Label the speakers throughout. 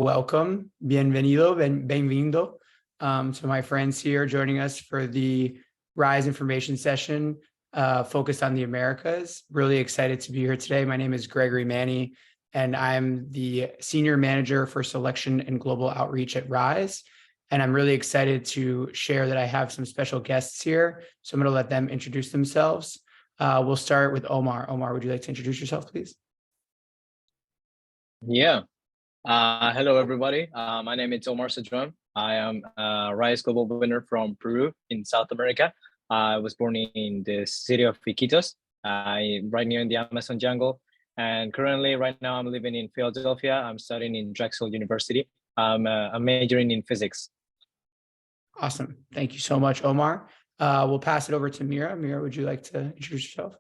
Speaker 1: Welcome, bienvenido, benvindo to my friends here joining us for the RISE information session focused on the Americas. Really excited to be here today. My name is Gregory Manny, and I'm the Senior Manager for Selection and Global Outreach at RISE. And I'm really excited to share that I have some special guests here. So I'm going to let them introduce themselves. We'll start with Omar. Omar, would you like to introduce yourself, please?
Speaker 2: Yeah. Hello, everybody. My name is Omar. I am a RISE Global winner from Peru in South America. I was born in the city of Iquitos, right near in the Amazon jungle. And currently, right now, I'm living in Philadelphia. I'm studying in Drexel University. I'm majoring in physics.
Speaker 1: Awesome. Thank you so much, Omar. We'll pass it over to Meera. Meera, would you like to introduce yourself?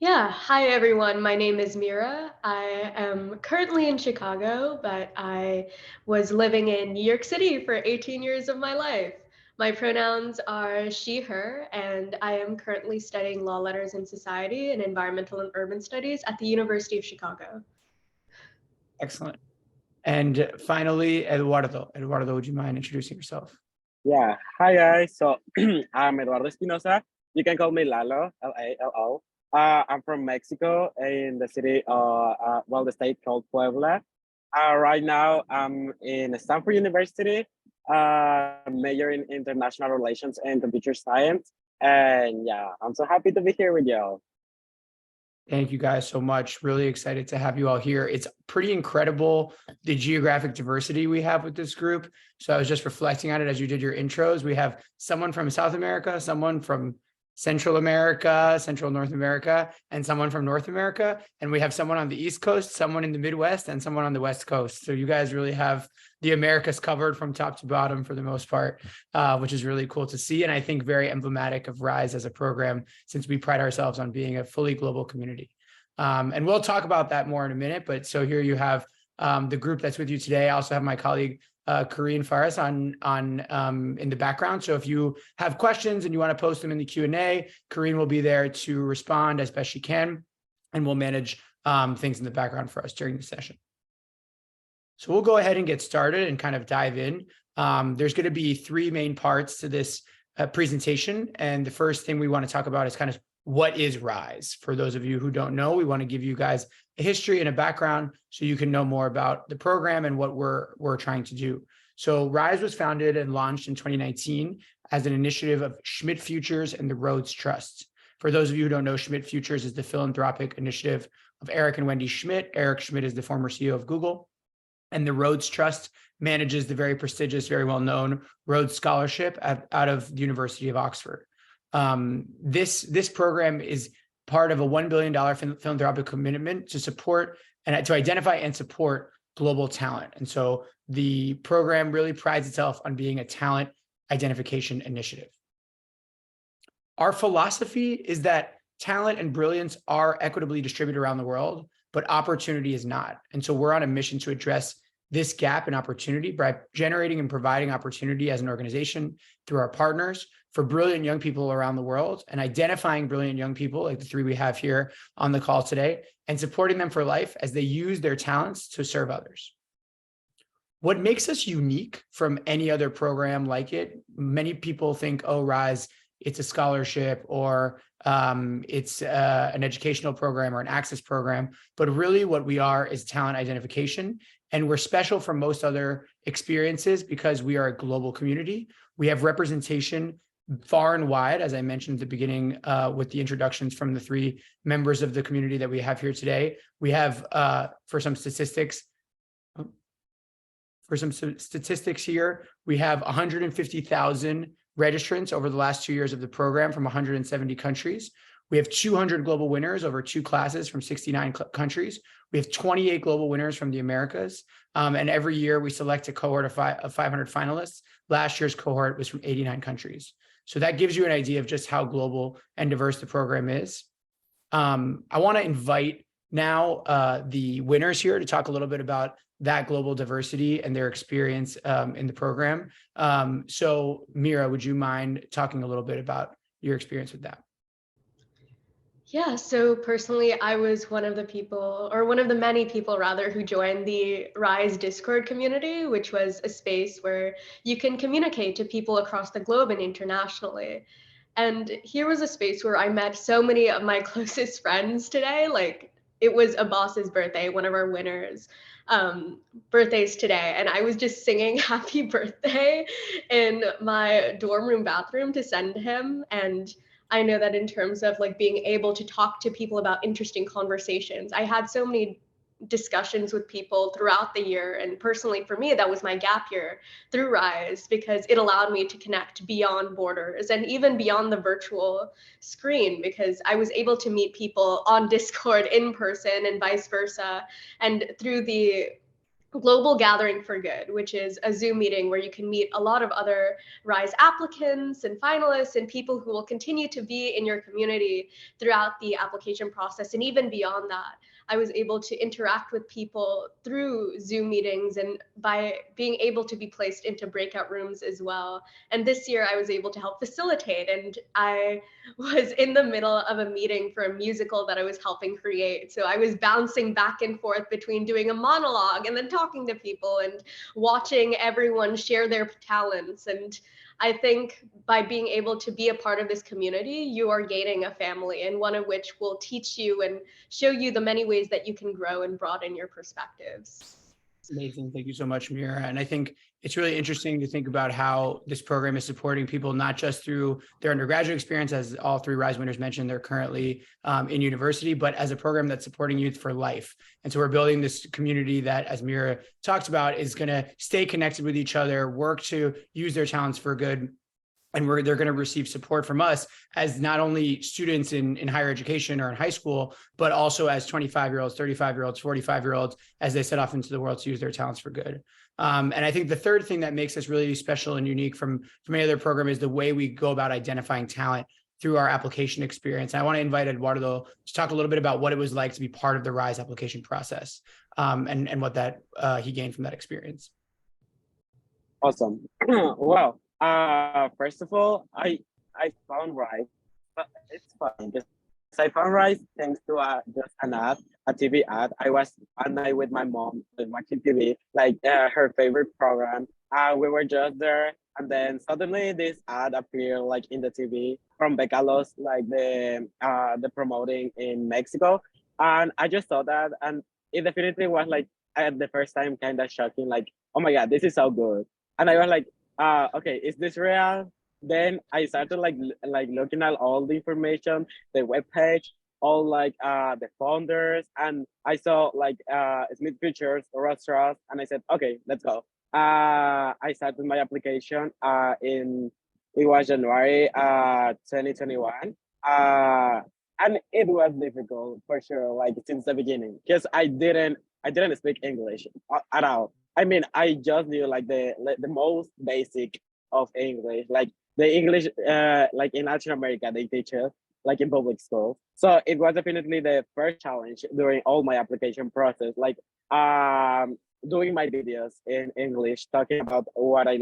Speaker 3: Yeah, hi everyone. My name is Meera. I am currently in Chicago, but I was living in New York City for 18 years of my life. My pronouns are she, her, and I am currently studying law letters and society and environmental and urban studies at the University of Chicago.
Speaker 1: Excellent. And finally, Eduardo. Eduardo, would you mind introducing yourself?
Speaker 4: Yeah, hi guys. So I'm Eduardo Espinosa. You can call me Lalo, Lalo. I'm from Mexico in the city, the state called Puebla. Right now, I'm in Stanford University, major in international relations and computer science. And yeah, I'm so happy to be here with y'all.
Speaker 1: Thank you guys so much. Really excited to have you all here. It's pretty incredible, the geographic diversity we have with this group. So I was just reflecting on it as you did your intros. We have someone from South America, someone from Central America, Central North America, and someone from North America. And we have someone on the East Coast, someone in the Midwest, and someone on the West Coast. So you guys really have the Americas covered from top to bottom for the most part, which is really cool to see. And I think very emblematic of RISE as a program, since we pride ourselves on being a fully global community. And we'll talk about that more in a minute. But so here you have the group that's with you today. I also have my colleague, Karine Faris in the background. So if you have questions and you want to post them in the Q&A, Karine will be there to respond as best she can, and we'll manage things in the background for us during the session. So we'll go ahead and get started and kind of dive in. There's going to be three main parts to this presentation. And the first thing we want to talk about is kind of what is RISE? For those of you who don't know, we want to give you guys a history and a background so you can know more about the program and what we're trying to do. So RISE was founded and launched in 2019 as an initiative of Schmidt Futures and the Rhodes Trust. For those of you who don't know, Schmidt Futures is the philanthropic initiative of Eric and Wendy Schmidt. Eric Schmidt is the former CEO of Google. And the Rhodes Trust manages the very prestigious, very well-known Rhodes Scholarship out of the University of Oxford. This program is part of a $1 billion philanthropic commitment to support and to identify and support global talent. And so the program really prides itself on being a talent identification initiative. Our philosophy is that talent and brilliance are equitably distributed around the world, but opportunity is not. And so we're on a mission to address this gap in opportunity by generating and providing opportunity as an organization through our partners for brilliant young people around the world, and identifying brilliant young people like the three we have here on the call today, and supporting them for life as they use their talents to serve others. What makes us unique from any other program like it, many people think, oh, RISE, it's a scholarship or it's an educational program or an access program, but really what we are is talent identification. And we're special from most other experiences because we are a global community. We have representation far and wide, as I mentioned at the beginning with the introductions from the three members of the community that we have here today. We have, for some statistics here, we have 150,000 registrants over the last 2 years of the program from 170 countries. We have 200 global winners over 2 classes from 69 countries. We have 28 global winners from the Americas. And every year we select a cohort of 500 finalists. Last year's cohort was from 89 countries. So that gives you an idea of just how global and diverse the program is. I want to invite now the winners here to talk a little bit about that global diversity and their experience in the program. So Meera, would you mind talking a little bit about your experience with that?
Speaker 3: Yeah, so personally, I was one of the people, or one of the many people rather, who joined the Rise Discord community, which was a space where you can communicate to people across the globe and internationally. And here was a space where I met so many of my closest friends today. Like, it was a boss's birthday, one of our winners' birthdays today. And I was just singing happy birthday in my dorm room bathroom to send him. And I know that in terms of like being able to talk to people about interesting conversations, I had so many discussions with people throughout the year. And personally, for me, that was my gap year through Rise because it allowed me to connect beyond borders and even beyond the virtual screen because I was able to meet people on Discord in person and vice versa. And through the Global Gathering for Good, which is a Zoom meeting where you can meet a lot of other RISE applicants and finalists and people who will continue to be in your community throughout the application process and even beyond that. I was able to interact with people through Zoom meetings and by being able to be placed into breakout rooms as well. And this year I was able to help facilitate, and I was in the middle of a meeting for a musical that I was helping create. So I was bouncing back and forth between doing a monologue and then talking to people and watching everyone share their talents. And I think by being able to be a part of this community, you are gaining a family, and one of which will teach you and show you the many ways that you can grow and broaden your perspectives.
Speaker 1: Amazing. Thank you so much, Meera. And I think it's really interesting to think about how this program is supporting people, not just through their undergraduate experience, as all three RISE winners mentioned, they're currently in university, but as a program that's supporting youth for life. And so we're building this community that, as Meera talked about, is going to stay connected with each other, work to use their talents for good. And they're going to receive support from us as not only students in higher education or in high school, but also as 25-year-olds, 35-year-olds, 45-year-olds, as they set off into the world to use their talents for good. And I think the third thing that makes us really special and unique from any other program is the way we go about identifying talent through our application experience. And I want to invite Eduardo to talk a little bit about what it was like to be part of the RISE application process, and what that he gained from that experience.
Speaker 4: Awesome. Well, first of all, I found Rise. But it's fun because I found Rise thanks to just an ad, a TV ad. I was one night with my mom watching TV, like her favorite program. We were just there, and then suddenly this ad appeared like in the TV from Becalos, like the promoting in Mexico, and I just saw that, and it definitely was like at the first time kind of shocking, like, oh my god, this is so good. And I was like, okay, is this real? Then I started like looking at all the information, the webpage, all like the founders, and I saw like Smith Futures, restaurants, and I said, okay, let's go. I started my application in it was January 2021. And it was difficult for sure, like since the beginning, because I didn't speak English at all. I mean, I just knew like the most basic of English, like the English, like in Latin America, they teach us like in public school. So it was definitely the first challenge during all my application process, like doing my videos in English, talking about what I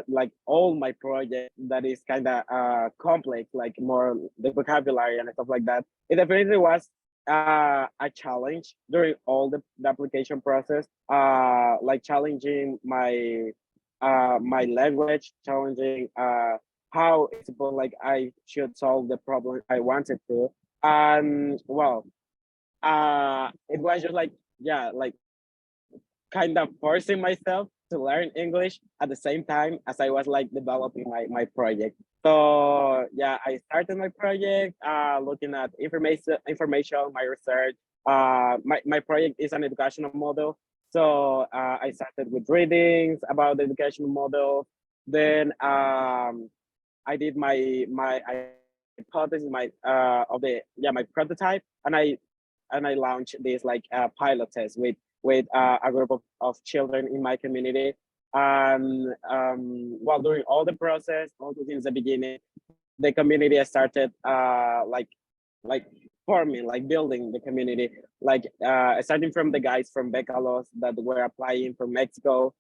Speaker 4: like all my project that is kind of complex, like more the vocabulary and stuff like that. It definitely was a challenge during all the application process, like challenging my language, challenging how it's supposed like I should solve the problem I wanted to. And well, it was just like, yeah, like kind of forcing myself to learn English at the same time as I was like developing my project. So yeah, I started my project, looking at information, my research. My project is an educational model. So I started with readings about the educational model. Then I did my hypothesis, my prototype, and I launched this like pilot test with a group of children in my community. And while during all the process, all since the beginning, the community started like forming, like building the community, like starting from the guys from Becalos that were applying from Mexico.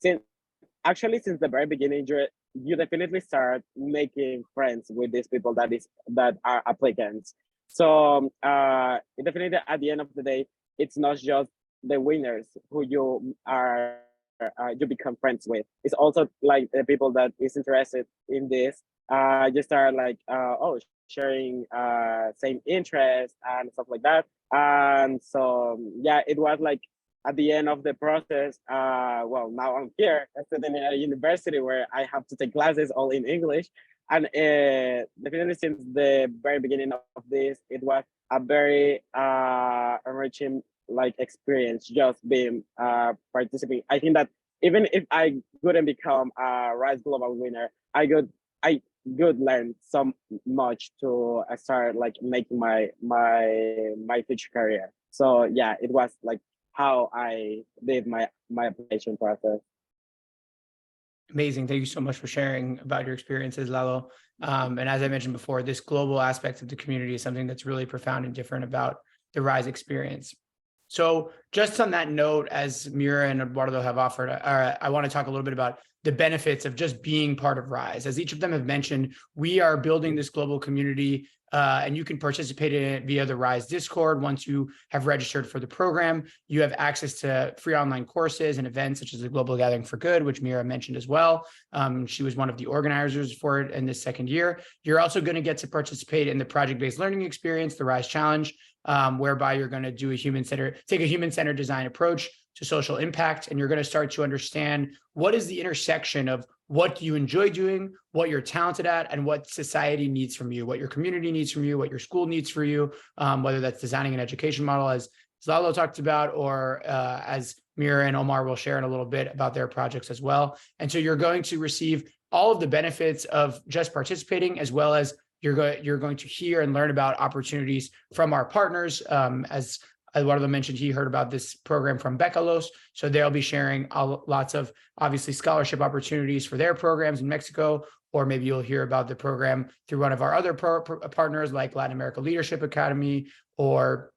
Speaker 4: Since Actually, since the very beginning, you definitely start making friends with these people that are applicants. So definitely at the end of the day, it's not just the winners who you become friends with. It's also like the people that is interested in this. You start like sharing same interest and stuff like that. And so yeah, it was like at the end of the process, well, now I'm here, studying at a university where I have to take classes all in English. And definitely since the very beginning of this, it was a very enriching like experience just being participating. I think that even if I wouldn't become a Rise Global winner, I could learn so much to start like making my future career. So yeah, it was like how I did my application process.
Speaker 1: Amazing. Thank you so much for sharing about your experiences, Lalo. And as I mentioned before, this global aspect of the community is something that's really profound and different about the Rise experience. So just on that note, as Meera and Eduardo have offered, I want to talk a little bit about the benefits of just being part of Rise. As each of them have mentioned, we are building this global community, and you can participate in it via the Rise Discord. Once you have registered for the program, you have access to free online courses and events such as the Global Gathering for Good, which Meera mentioned as well. She was one of the organizers for it in this second year. You're also going to get to participate in the project-based learning experience, the Rise Challenge, whereby you're going to do take a human-centered design approach to social impact, and you're going to start to understand what is the intersection of what you enjoy doing, what you're talented at, and what society needs from you, what your community needs from you, what your school needs for you, whether that's designing an education model, as Lalo talked about, or as Meera and Omar will share in a little bit about their projects as well. And so you're going to receive all of the benefits of just participating, as well as you're going to hear and learn about opportunities from our partners. As Eduardo mentioned, he heard about this program from Becalos. So they'll be sharing lots of obviously scholarship opportunities for their programs in Mexico, or maybe you'll hear about the program through one of our other partners like Latin America Leadership Academy, or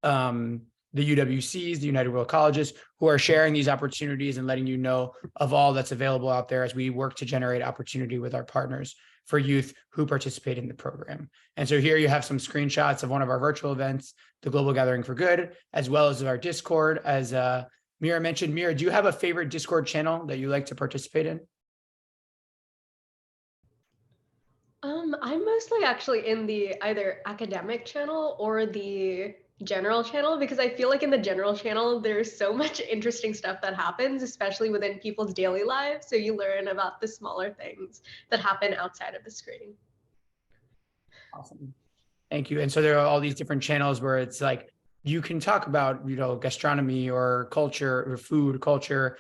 Speaker 1: the UWCs, the United World Colleges, who are sharing these opportunities and letting you know of all that's available out there as we work to generate opportunity with our partners for youth who participate in the program. And so here you have some screenshots of one of our virtual events, the Global Gathering for Good, as well as our Discord. As Meera mentioned, Meera, do you have a favorite Discord channel that you like to participate in?
Speaker 3: I'm mostly actually in the either academic channel or the general channel, because I feel like in the general channel, there's so much interesting stuff that happens, especially within people's daily lives. So you learn about the smaller things that happen outside of the screen.
Speaker 1: Awesome. Thank you. And so there are all these different channels where it's like, you can talk about, gastronomy or culture or food culture,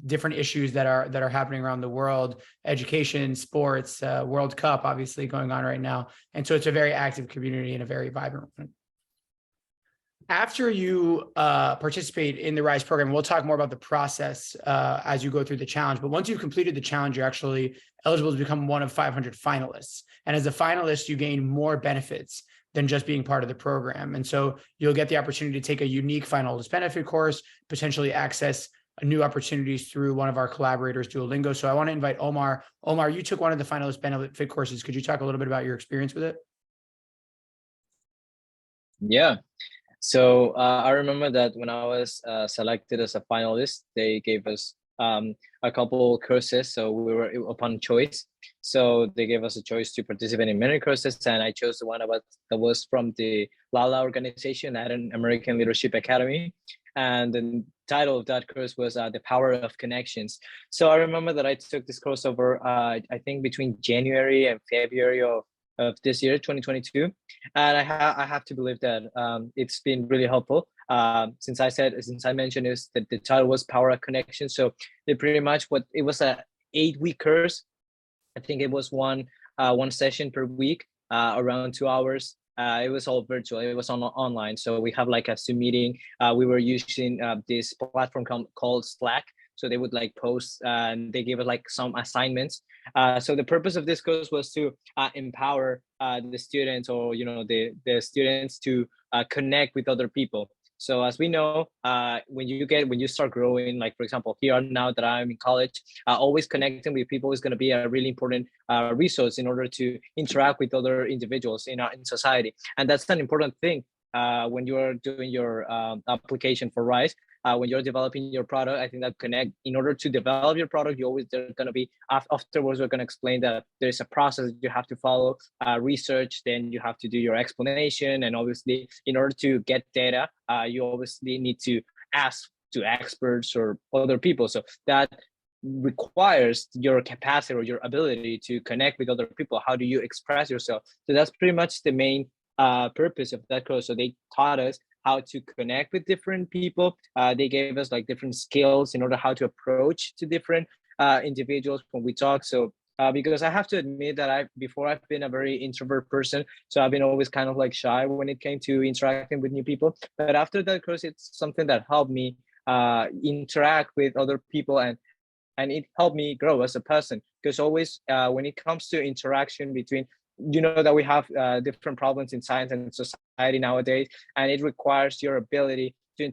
Speaker 1: different issues that are happening around the world, education, sports, World Cup, obviously going on right now. And so it's a very active community and a very vibrant one. After you participate in the RISE program, we'll talk more about the process as you go through the challenge. But once you've completed the challenge, you're actually eligible to become one of 500 finalists. And as a finalist, you gain more benefits than just being part of the program. And so you'll get the opportunity to take a unique finalist benefit course, potentially access new opportunities through one of our collaborators, Duolingo. So I want to invite Omar. Omar, you took one of the finalist benefit courses. Could you talk a little bit about your experience with it?
Speaker 2: Yeah. So I remember that when I was selected as a finalist, they gave us a couple courses. So we were upon choice. So they gave us a choice to participate in many courses, and I chose the one that was from the LALA organization, Latin American Leadership Academy. And the title of that course was The Power of Connections. So I remember that I took this course over, I think between January and February of this year, 2022. And I have to believe that it's been really helpful. Since I mentioned is that the title was Power of Connection. So they pretty much it was a 8-week course. I think it was one session per week, around 2 hours. It was all virtual. It was online. So we have like a Zoom meeting. We were using this platform called Slack. So they would like post and they gave us like some assignments. So the purpose of this course was to empower the students, or the students to connect with other people. So as we know, when you start growing, like for example, here now that I'm in college, always connecting with people is going to be a really important resource in order to interact with other individuals in society, and that's an important thing when you are doing your application for Rise. When you're developing your product, I think that connect in order to develop your product, you always there's going to be afterwards we're going to explain that there's a process that you have to follow, research, then you have to do your explanation, and obviously in order to get data, you obviously need to ask to experts or other people. So that requires your capacity or your ability to connect with other people. How do you express yourself? So that's pretty much the main purpose of that course. So they taught us how to connect with different people. They gave us like different skills in order how to approach to different individuals when we talk. So because I have to admit that before I've been a very introvert person, so I've been always kind of like shy when it came to interacting with new people. But after that course, it's something that helped me interact with other people, and it helped me grow as a person. Because always when it comes to interaction between, you know that we have different problems in science and society nowadays, and it requires your ability to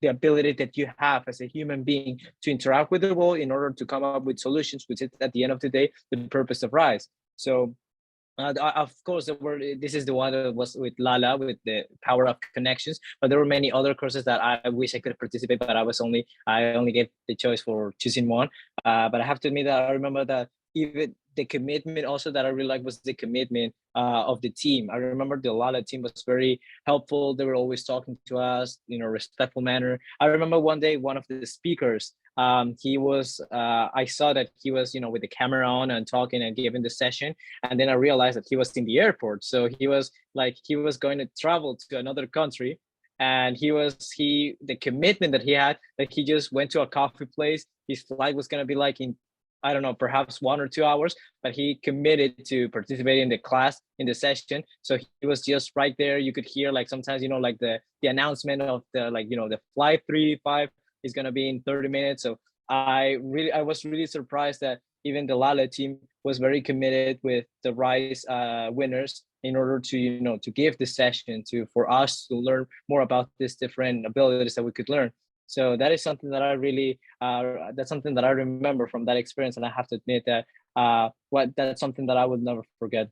Speaker 2: the ability that you have as a human being to interact with the world in order to come up with solutions, which is at the end of the day the purpose of Rise. So of course, this is the one that was with Lala, with the power of connections. But there were many other courses that I wish I could participate, but I only get the choice for choosing one. But I have to admit that I remember that even the commitment also that I really like was the commitment of the team. I remember the Lala team was very helpful. They were always talking to us in a respectful manner. I remember one day one of the speakers, he was I saw that he was with the camera on and talking and giving the session, and then I realized that he was in the airport. So he was going to travel to another country, and the commitment that he had, that he just went to a coffee place. His flight was going to be like in, I don't know, perhaps 1 or 2 hours, but he committed to participate in the class, in the session. So he was just right there. You could hear like sometimes, like the announcement of the flight 385 is going to be in 30 minutes. So I was really surprised that even the Lala team was very committed with the Rise winners in order to, to give this session for us to learn more about these different abilities that we could learn. So that is something that I really, that's something that I remember from that experience. And I have to admit that that's something that I would never forget.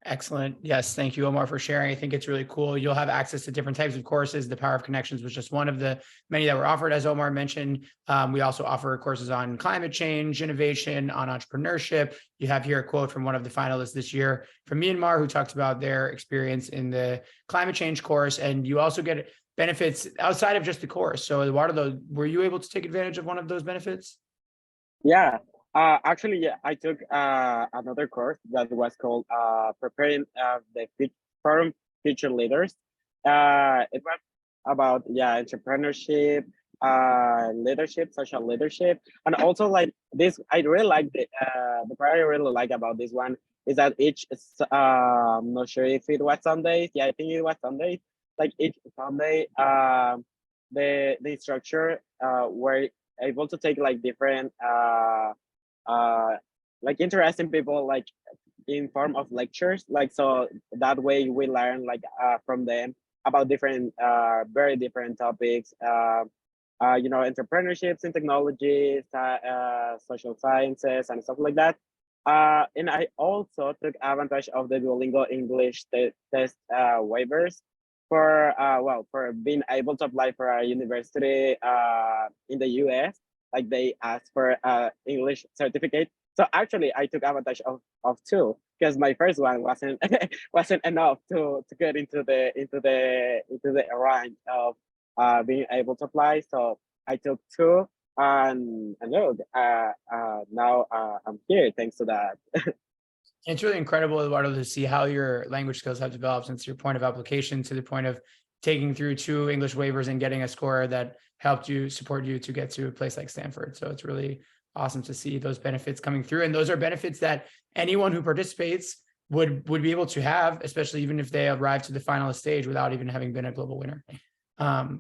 Speaker 1: Excellent. Yes. Thank you, Omar, for sharing. I think it's really cool. You'll have access to different types of courses. The Power of Connections was just one of the many that were offered. As Omar mentioned, we also offer courses on climate change, innovation, on entrepreneurship. You have here a quote from one of the finalists this year from Myanmar, who talks about their experience in the climate change course. And you also get benefits outside of just the course. So Eduardo, were you able to take advantage of one of those benefits?
Speaker 4: Yeah. Actually, yeah, I took another course that was called Preparing the Forum Future Leaders. It was about entrepreneurship, leadership, social leadership, and also like this. I really like the part I really like about this one is that I'm not sure if it was Sundays. Yeah, I think it was Sundays. Like each Sunday, the instructor were able to take like different like interesting people like in form of lectures, like so that way we learn like from them about different very different topics, entrepreneurships and technologies, social sciences and stuff like that. And I also took advantage of the Duolingo English test waivers for being able to apply for a university in the US. Like they asked for English certificate. So actually I took advantage of two, because my first one wasn't enough to get into the rank of being able to apply. So I took two, and now I'm here thanks to that.
Speaker 1: It's really incredible, Eduardo, to see how your language skills have developed since your point of application to the point of taking through 2 English waivers and getting a score that helped support you to get to a place like Stanford. So it's really awesome to see those benefits coming through. And those are benefits that anyone who participates would be able to have, especially even if they arrive to the finalist stage without even having been a global winner.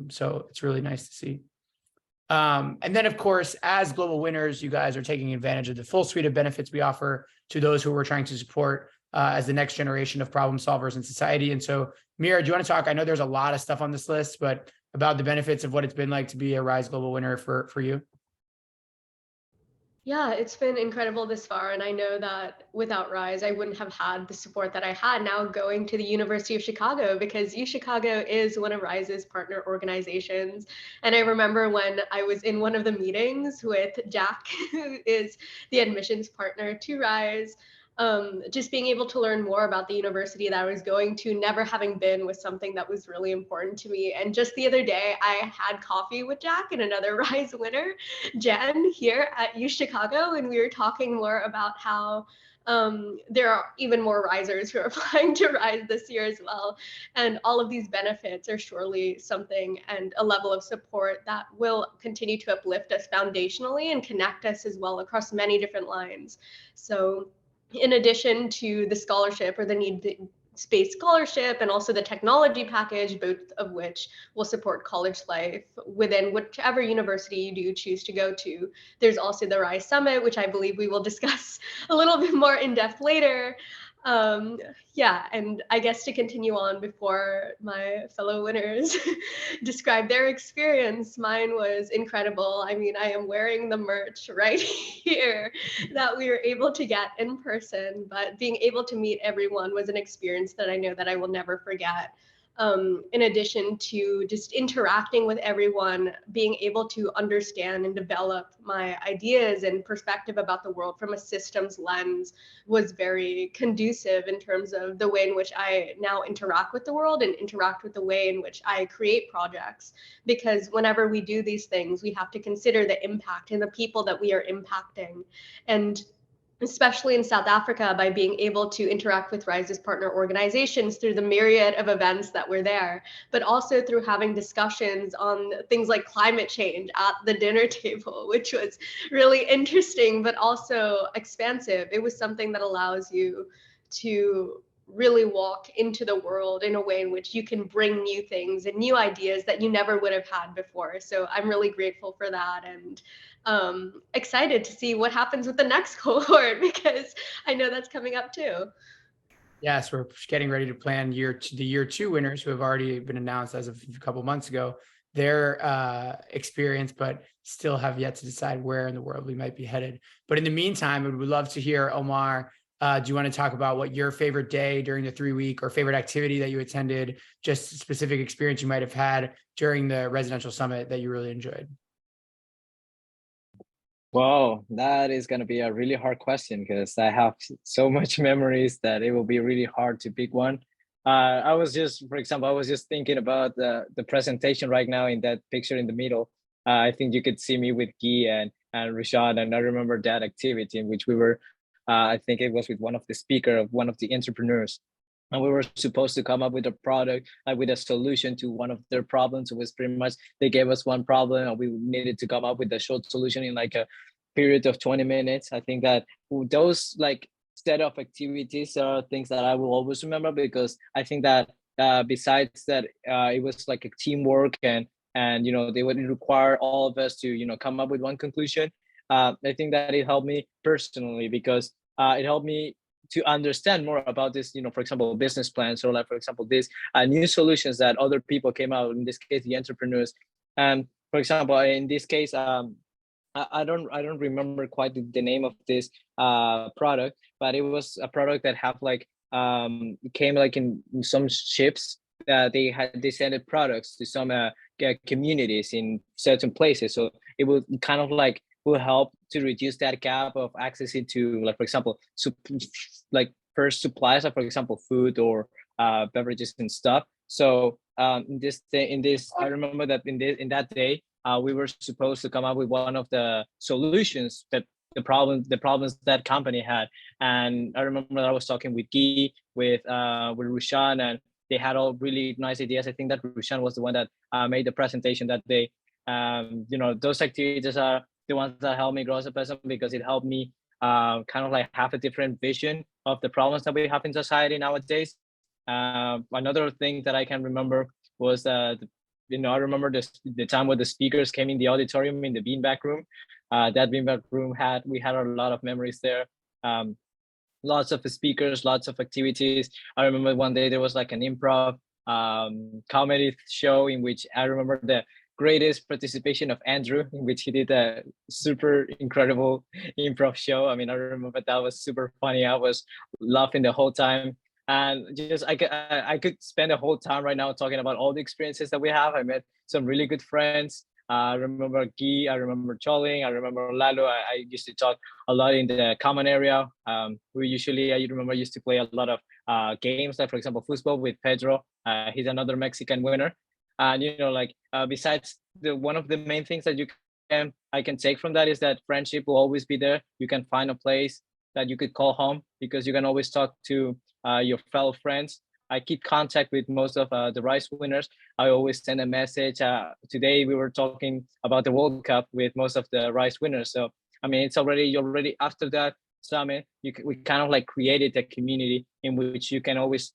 Speaker 1: So it's really nice to see. And then, of course, as global winners, you guys are taking advantage of the full suite of benefits we offer to those who are trying to support as the next generation of problem solvers in society. And so, Meera, do you want to talk? I know there's a lot of stuff on this list, but about the benefits of what it's been like to be a Rise Global winner for you.
Speaker 3: Yeah, it's been incredible this far. And I know that without Rise, I wouldn't have had the support that I had now going to the University of Chicago, because U Chicago is one of Rise's partner organizations. And I remember when I was in one of the meetings with Jack, who is the admissions partner to Rise, just being able to learn more about the university that I was going to, never having been, was something that was really important to me. And just the other day, I had coffee with Jack and another Rise winner, Jen, here at U Chicago, and we were talking more about how there are even more risers who are applying to Rise this year as well. And all of these benefits are surely something and a level of support that will continue to uplift us foundationally and connect us as well across many different lines. So in addition to the scholarship or the need-based scholarship and also the technology package, both of which will support college life within whichever university you do choose to go to. There's also the Rise Summit, which I believe we will discuss a little bit more in depth later. Yeah, and I guess to continue on before my fellow winners describe their experience, mine was incredible. I mean, I am wearing the merch right here that we were able to get in person, but being able to meet everyone was an experience that I know that I will never forget. In addition to just interacting with everyone, being able to understand and develop my ideas and perspective about the world from a systems lens was very conducive in terms of the way in which I now interact with the world and interact with the way in which I create projects. Because whenever we do these things, we have to consider the impact and the people that we are impacting. And especially in South Africa, by being able to interact with Rise's partner organizations through the myriad of events that were there, but also through having discussions on things like climate change at the dinner table, which was really interesting, but also expansive. It was something that allows you to really walk into the world in a way in which you can bring new things and new ideas that you never would have had before. So I'm really grateful for that, and excited to see what happens with the next cohort, because I know that's coming up too.
Speaker 1: Yes, we're getting ready to plan the year two winners who have already been announced as of a couple months ago, their experience, but still have yet to decide where in the world we might be headed. But in the meantime, we would love to hear, Omar, do you want to talk about what your favorite day during the 3-week or favorite activity that you attended, just a specific experience you might have had during the residential summit that you really enjoyed?
Speaker 2: Wow, that is going to be a really hard question because I have so much memories that it will be really hard to pick one. I was just, for example, I was just thinking about the presentation right now in that picture in the middle. I think you could see me with Guy and Rishad, and I remember that activity in which we were, I think it was with one of the speaker of one of the entrepreneurs. And we were supposed to come up with a product, like with a solution to one of their problems. It was pretty much, they gave us one problem and we needed to come up with a short solution in like a period of 20 minutes. I think that those like set of activities are things that I will always remember, because I think that besides that, it was like a teamwork, and you know, they would require all of us to, you know, come up with one conclusion. I think that it helped me personally, because it helped me to understand more about this, you know, for example, business plans, or like, for example, these new solutions that other people came out, in this case, the entrepreneurs. And for example, in this case, I don't remember quite the name of this product, but it was a product that have like came like in some ships. They sent products to some communities in certain places, so it would kind of like will help to reduce that gap of accessing to, like, for example, like first supplies, like for example food or beverages and stuff. So in this I remember that in that day we were supposed to come up with one of the solutions that the problems that company had. And I remember that I was talking with Guy, with Rushan, and they had all really nice ideas. I think that Rushan was the one that made the presentation that day. You know, those activities are the ones that helped me grow as a person, because it helped me kind of like have a different vision of the problems that we have in society nowadays. Another thing that I can remember was you know, I remember the time when the speakers came in the auditorium in the beanbag room. That beanbag room we had a lot of memories there. lots of speakers, lots of activities. I remember one day there was like an improv comedy show in which I remember the greatest participation of Andrew, in which he did a super incredible improv show. I mean, I remember that was super funny. I was laughing the whole time. And just I could spend the whole time right now talking about all the experiences that we have. I met some really good friends. I remember Guy, I remember Choling, I remember Lalo. I used to talk a lot in the common area. We usually, I remember, used to play a lot of games, like for example, football with Pedro. He's another Mexican winner. And like besides one of the main things that I can take from that is that friendship will always be there. You can find a place that you could call home because you can always talk to your fellow friends. I keep contact with most of the Rice winners. I always send a message. Today we were talking about the World Cup with most of the Rice winners. So I mean, it's already after that summit, we kind of like created a community in which you can always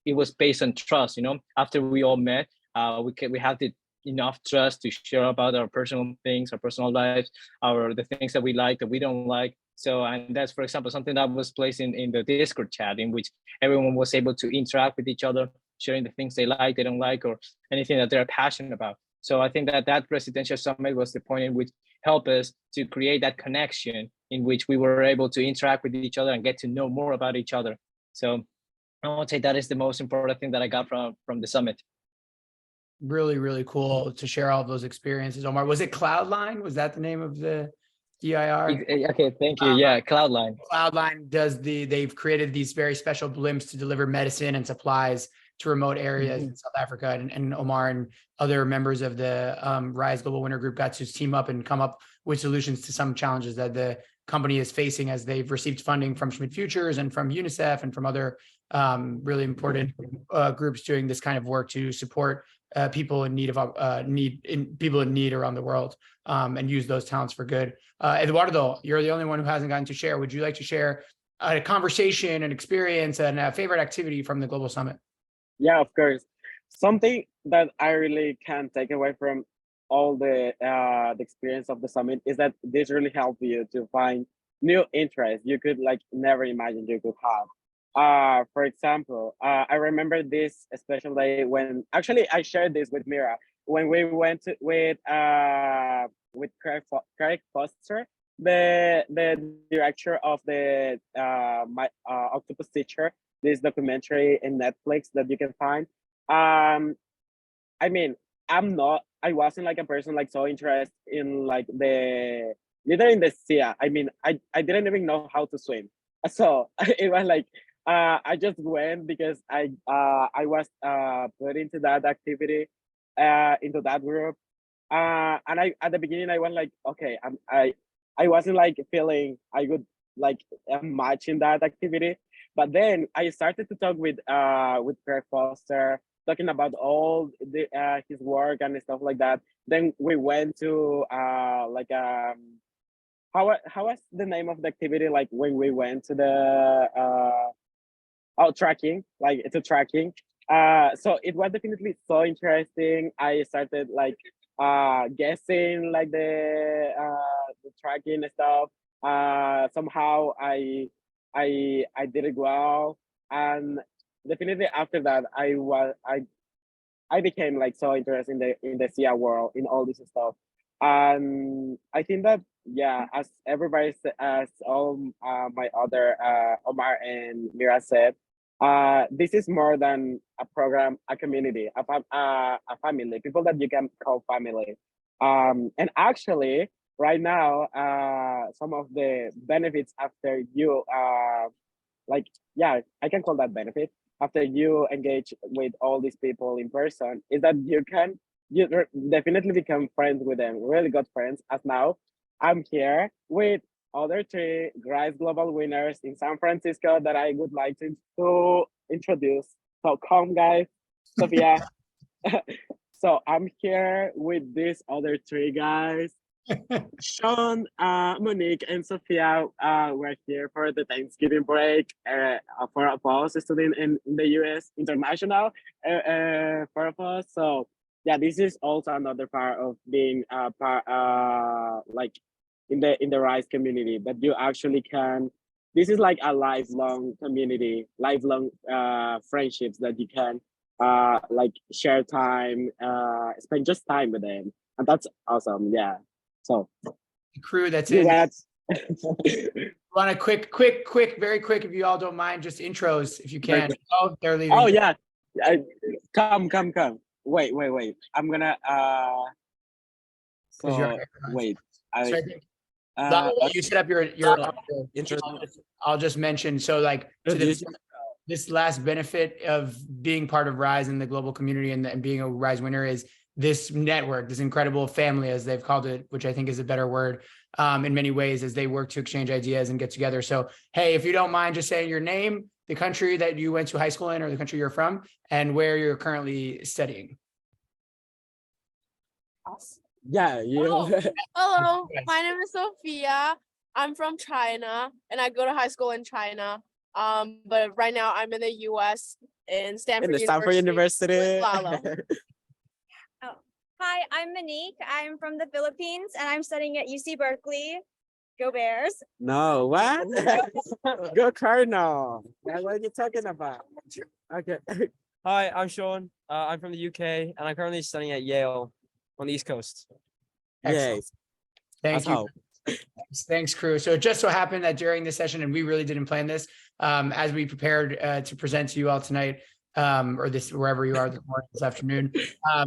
Speaker 2: it was based on trust. After we all met, we had the enough trust to share about our personal things, our personal lives, the things that we like, that we don't like. So, and that's, for example, something that was placed in the Discord chat, in which everyone was able to interact with each other, sharing the things they like, they don't like, or anything that they're passionate about. So I think that residential summit was the point in which helped us to create that connection in which we were able to interact with each other and get to know more about each other. So I would say that is the most important thing that I got from the summit.
Speaker 1: Really, really cool to share all of those experiences. Omar, was it Cloudline? Was that the name of the DIR?
Speaker 2: Okay, thank you. Yeah, Cloudline.
Speaker 1: Cloudline they've created these very special blimps to deliver medicine and supplies to remote areas in South Africa. And Omar and other members of the Rise Global Winner Group got to team up and come up with solutions to some challenges that the company is facing as they've received funding from Schmidt Futures and from UNICEF and from other really important groups doing this kind of work to support people in need around the world and use those talents for good. Eduardo, you're the only one who hasn't gotten to share. Would you like to share a conversation, an experience, and a favorite activity from the Global Summit?
Speaker 4: Yeah, of course. Something that I really can take away from all the experience of the summit is that this really helped you to find new interests you could like never imagine you could have. For example, I remember this special day when actually I shared this with Meera when we went with Craig Foster, the director of the my Octopus Teacher, this documentary in Netflix that you can find. I mean, I wasn't like a person like so interested in like neither in the sea. I mean, I didn't even know how to swim. So it was like, I just went because I was put into that activity, into that group. And at the beginning I was like, okay, I wasn't like feeling I would like much in that activity. But then I started to talk with Craig Foster, talking about all his work and stuff like that. Then we went to like how was the name of the activity? Like when we went to the tracking, like it's a tracking. So it was definitely so interesting. I started like guessing like the tracking and stuff. Somehow I did it well, and definitely after that I became like so interested in the SIA world, in all this stuff. And I think that yeah, as everybody as all my other Omar and Meera said, this is more than a program, a community, a family, people that you can call family. And actually, right now, some of the benefits after you like yeah, I can call that benefit after you engage with all these people in person is that you definitely become friends with them, really good friends. As now I'm here with other three Rise Global winners in San Francisco that I would like to introduce. So come guys, Sophia. So I'm here with these other three guys. Sean, Monique, and Sophia were here for the Thanksgiving break for us studying in the US international for us. So yeah, this is also another part of being like in the Rise community, that you actually can this is like a lifelong community, lifelong friendships that you can like share time, spend just time with them, and that's awesome. Yeah. So
Speaker 1: The crew that's
Speaker 4: yeah,
Speaker 1: in.
Speaker 4: that's
Speaker 1: Want a quick, very quick, if you all don't mind, just intros, if you can. Oh, they're leaving.
Speaker 4: oh yeah. Come. Wait. I'm gonna
Speaker 1: 'Cause you're-
Speaker 4: so wait.
Speaker 1: So I
Speaker 4: I
Speaker 1: think Lalo, you set up your
Speaker 5: intro.
Speaker 1: I'll just mention, so like to this last benefit of being part of Rise and the global community and being a Rise winner is this network, this incredible family, as they've called it, which I think is a better word in many ways, as they work to exchange ideas and get together. So, hey, if you don't mind just saying your name, the country that you went to high school in or the country you're from, and where you're currently studying.
Speaker 4: yeah, you
Speaker 6: Hello, my name is Sophia. I'm from China and I go to high school in China. But right now I'm in the US in Stanford,
Speaker 5: In the Stanford University.
Speaker 6: with Lalo.
Speaker 7: Hi, I'm Monique. I'm from the Philippines and I'm studying at UC Berkeley. Go Bears.
Speaker 5: No, what? Go Cardinal. What are you talking about? Okay.
Speaker 8: Hi, I'm Sean. I'm from the UK and I'm currently studying at Yale on the East Coast.
Speaker 1: Excellent. Thank
Speaker 5: That's
Speaker 1: you.
Speaker 5: how.
Speaker 1: Thanks, crew. So it just so happened that during this session, and we really didn't plan this, as we prepared to present to you all tonight, or this wherever you are this morning, this afternoon,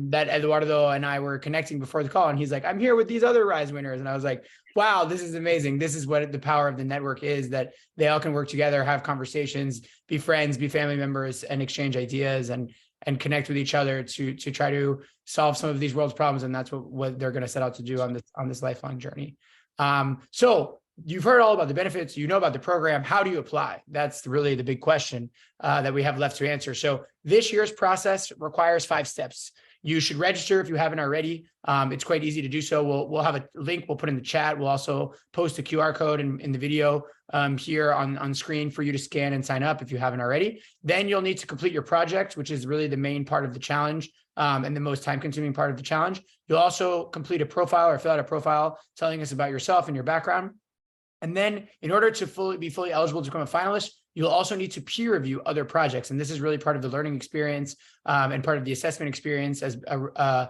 Speaker 1: that Eduardo and I were connecting before the call, and he's like, "I'm here with these other Rise winners," and I was like, "Wow, this is amazing! This is what the power of the network is, that they all can work together, have conversations, be friends, be family members, and exchange ideas and connect with each other to try to solve some of these world's problems." And that's what they're going to set out to do on this lifelong journey. So you've heard all about the benefits, you know about the program. How do you apply? That's really the big question that we have left to answer. So this year's process requires 5 steps. You should register if you haven't already. It's quite easy to do so. We'll have a link we'll put in the chat. We'll also post a QR code in the video here on screen for you to scan and sign up if you haven't already. Then you'll need to complete your project, which is really the main part of the challenge and the most time-consuming part of the challenge. You'll also complete a profile or fill out a profile telling us about yourself and your background. And then in order to be fully eligible to become a finalist, you'll also need to peer review other projects. And this is really part of the learning experience and part of the assessment experience as a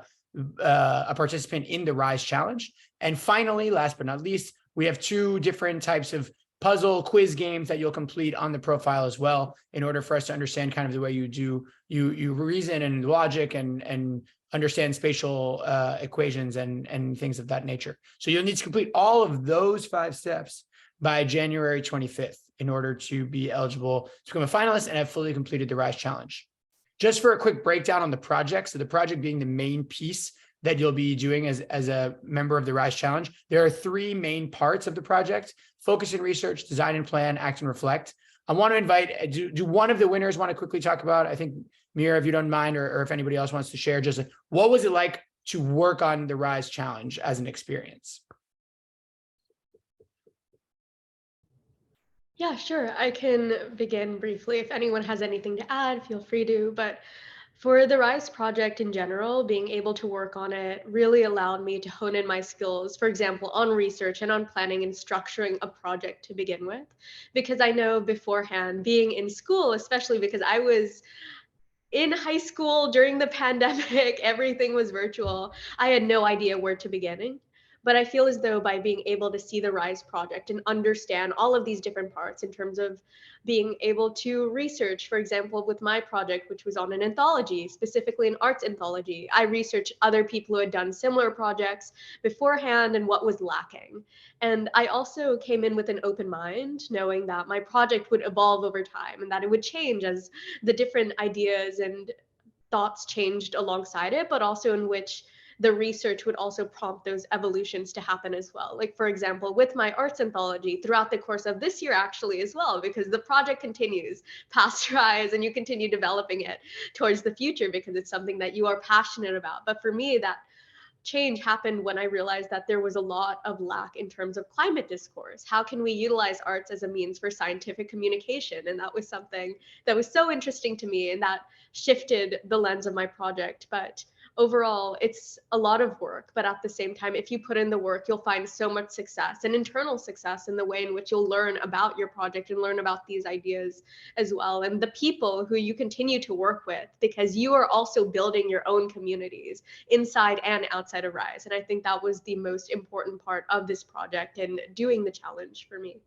Speaker 1: participant in the Rise Challenge. And finally, last but not least, we have 2 different types of puzzle quiz games that you'll complete on the profile as well, in order for us to understand kind of the way you reason and logic and understand spatial equations and things of that nature. So you'll need to complete all of those 5 steps by January 25th in order to be eligible to become a finalist and have fully completed the Rise Challenge. Just for a quick breakdown on the project, so the project being the main piece that you'll be doing as a member of the Rise Challenge, there are 3 main parts of the project: focus and research, design and plan, act and reflect. I want to invite, do one of the winners want to quickly talk about, I think, Meera, if you don't mind, or if anybody else wants to share, just what was it like to work on the Rise Challenge as an experience?
Speaker 3: Yeah, sure. I can begin briefly. If anyone has anything to add, feel free to. But for the Rise project in general, being able to work on it really allowed me to hone in my skills, for example, on research and on planning and structuring a project to begin with. Because I know beforehand, being in school, especially because I was in high school during the pandemic, everything was virtual. I had no idea where to begin. But I feel as though by being able to see the Rise project and understand all of these different parts in terms of being able to research, for example, with my project, which was on an anthology, specifically an arts anthology, I researched other people who had done similar projects beforehand and what was lacking. And I also came in with an open mind, knowing that my project would evolve over time and that it would change as the different ideas and thoughts changed alongside it, but also in which the research would also prompt those evolutions to happen as well. Like, for example, with my arts anthology throughout the course of this year, actually, as well, because the project continues past Rise and you continue developing it towards the future because it's something that you are passionate about. But for me, that change happened when I realized that there was a lot of lack in terms of climate discourse. How can we utilize arts as a means for scientific communication? And that was something that was so interesting to me and that shifted the lens of my project. But overall, it's a lot of work, but at the same time, if you put in the work, you'll find so much success and internal success in the way in which you'll learn about your project and learn about these ideas as well. And the people who you continue to work with, because you are also building your own communities inside and outside of Rise. And I think that was the most important part of this project and doing the challenge for me.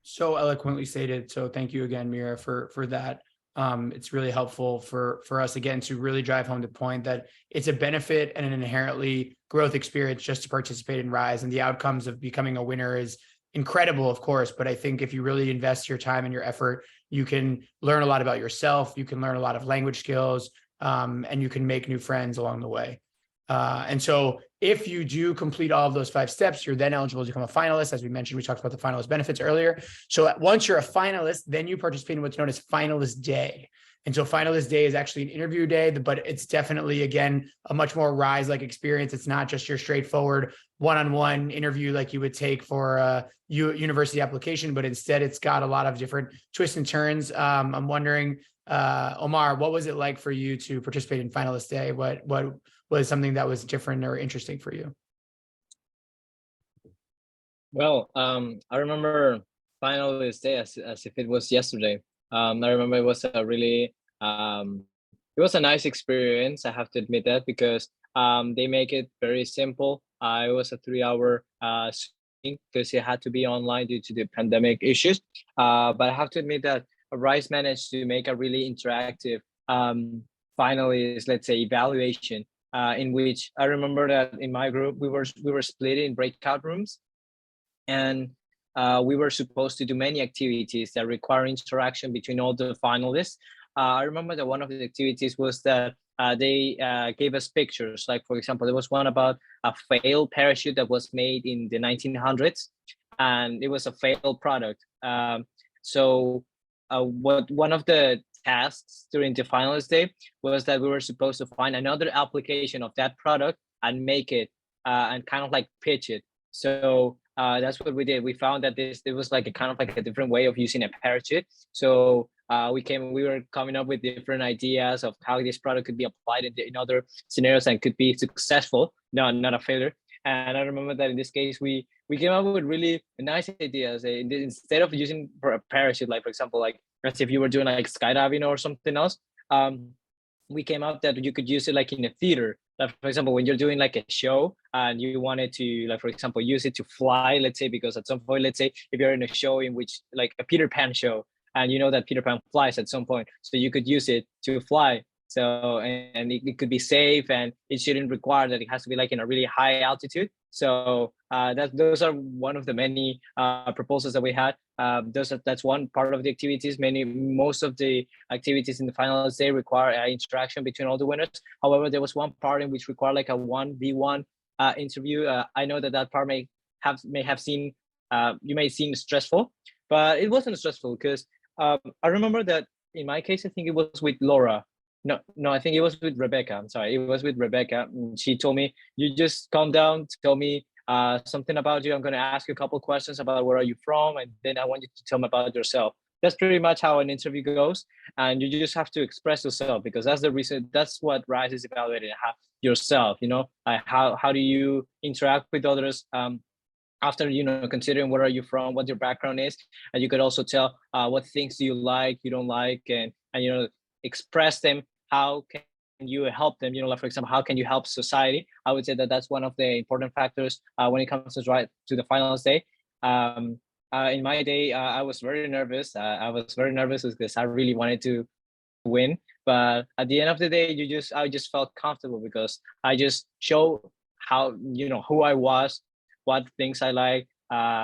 Speaker 1: So eloquently stated. So thank you again, Meera, for that. It's really helpful for us again to really drive home the point that it's a benefit and an inherently growth experience just to participate in Rise, and the outcomes of becoming a winner is incredible, of course. But I think if you really invest your time and your effort, you can learn a lot about yourself. You can learn a lot of language skills, and you can make new friends along the way. And so if you do complete all of those 5 steps, you're then eligible to become a finalist. As we mentioned, we talked about the finalist benefits earlier. So once you're a finalist, then you participate in what's known as finalist day. And so finalist day is actually an interview day, but it's definitely, again, a much more Rise-like experience. It's not just your straightforward one-on-one interview like you would take for a university application, but instead it's got a lot of different twists and turns. I'm wondering, Omar, what was it like for you to participate in finalist day? What was something that was different or interesting for you?
Speaker 2: Well, I remember finalist day as if it was yesterday. I remember it was a really, it was a nice experience. I have to admit that, because they make it very simple. It was a 3-hour because it had to be online due to the pandemic issues. But I have to admit that Rise managed to make a really interactive finalist, let's say, evaluation. In which I remember that in my group we were split in breakout rooms, and we were supposed to do many activities that require interaction between all the finalists. I remember that one of the activities was that they gave us pictures. Like, for example, there was one about a failed parachute that was made in the 1900s, and it was a failed product. So what one of the tasks during the finalist day was that we were supposed to find another application of that product and make it and kind of like pitch it. So that's what we did. We found that it was like a kind of like a different way of using a parachute. So we were coming up with different ideas of how this product could be applied in other scenarios and could be successful, not a failure. And I remember that in this case, we came up with really nice ideas. Instead of using for a parachute, like, for example, like as if you were doing like skydiving or something else, we came up that you could use it like in a theater. Like, for example, when you're doing like a show and you wanted to, like, for example, use it to fly, let's say, because at some point, let's say if you're in a show in which, like a Peter Pan show, and you know that Peter Pan flies at some point, so you could use it to fly. So, and it could be safe, and it shouldn't require that it has to be like in a really high altitude. So those are one of the many proposals that we had. That's one part of the activities. Most of the activities in the finals day require interaction between all the winners. However, there was one part in which required like a 1v1 interview. I know that part may have seen you may seem stressful, but it wasn't stressful because I remember that in my case, I think it was with Laura. No, I think it was with Rebecca. I'm sorry, it was with Rebecca. She told me, "You just calm down. Tell me something about you. I'm going to ask you a couple questions about where are you from, and then I want you to tell me about yourself." That's pretty much how an interview goes, and you just have to express yourself because that's the reason. That's what Rise is evaluating. Yourself, how do you interact with others? After considering where are you from, what your background is, and you could also tell what things do you like, you don't like, and express them. How can you help them? Like, for example, how can you help society? I would say that that's one of the important factors when it comes to the finals day. In my day, I was very nervous. I was very nervous because I really wanted to win. But at the end of the day, I just felt comfortable because I just show how who I was, what things I like,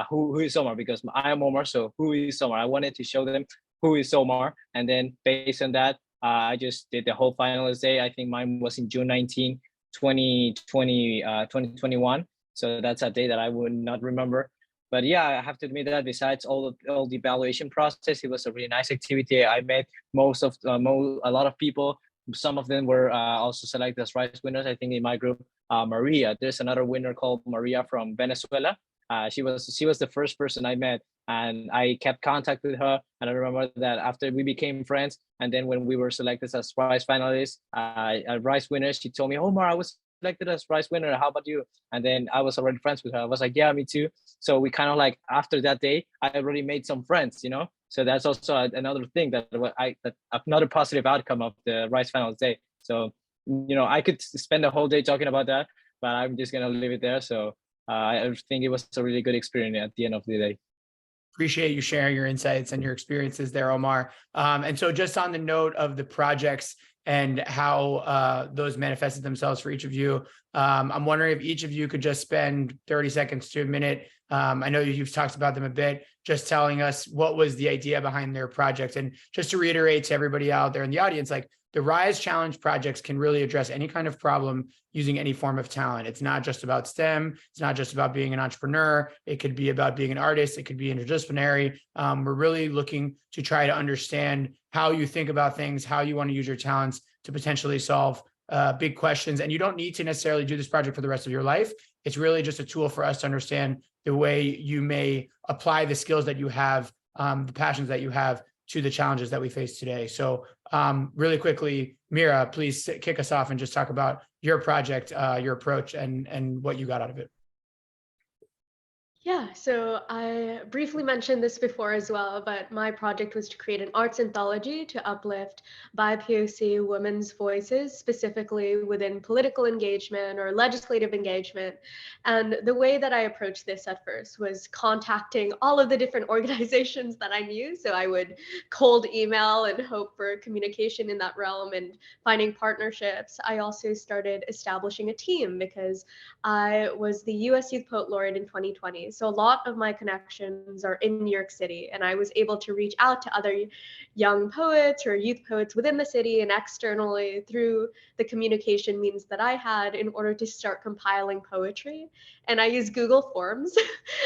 Speaker 2: who is Omar, because I am Omar. So who is Omar? I wanted to show them who is Omar, and then based on that, I just did the whole finalist day. I think mine was in June 19, 2021. So that's a day that I would not remember. But yeah, I have to admit that besides all the evaluation process, it was a really nice activity. I met a lot of people. Some of them were also selected as Rise winners. I think in my group, Maria, there's another winner called Maria from Venezuela. She was the first person I met, and I kept contact with her. And I remember that after we became friends, and then when we were selected as prize finalists, a prize winner, she told me, "Omar, I was selected as prize winner. How about you?" And then I was already friends with her. I was like, "Yeah, me too." So we kind of like after that day, I already made some friends, you know. So that's also another thing that that another positive outcome of the Rice Finals day. So I could spend the whole day talking about that, but I'm just gonna leave it there. So I think it was a really good experience at the end of the day.
Speaker 1: Appreciate you sharing your insights and your experiences there, Omar. And so just on the note of the projects and how those manifested themselves for each of you, I'm wondering if each of you could just spend 30 seconds to a minute. I know you've talked about them a bit, just telling us what was the idea behind their project. And just to reiterate to everybody out there in the audience, like the Rise Challenge projects can really address any kind of problem using any form of talent. It's not just about STEM. It's not just about being an entrepreneur. It could be about being an artist. It could be interdisciplinary. We're really looking to try to understand how you think about things, how you want to use your talents to potentially solve big questions. And you don't need to necessarily do this project for the rest of your life. It's really just a tool for us to understand the way you may apply the skills that you have, the passions that you have to the challenges that we face today. So really quickly, Meera, please kick us off and just talk about your project, your approach, and what you got out of it.
Speaker 3: Yeah, so I briefly mentioned this before as well, but my project was to create an arts anthology to uplift BIPOC women's voices, specifically within political engagement or legislative engagement. And the way that I approached this at first was contacting all of the different organizations that I knew. So I would cold email and hope for communication in that realm and finding partnerships. I also started establishing a team because I was the US Youth Poet Laureate in 2020. So a lot of my connections are in New York City, and I was able to reach out to other young poets or youth poets within the city and externally through the communication means that I had in order to start compiling poetry. And I used Google Forms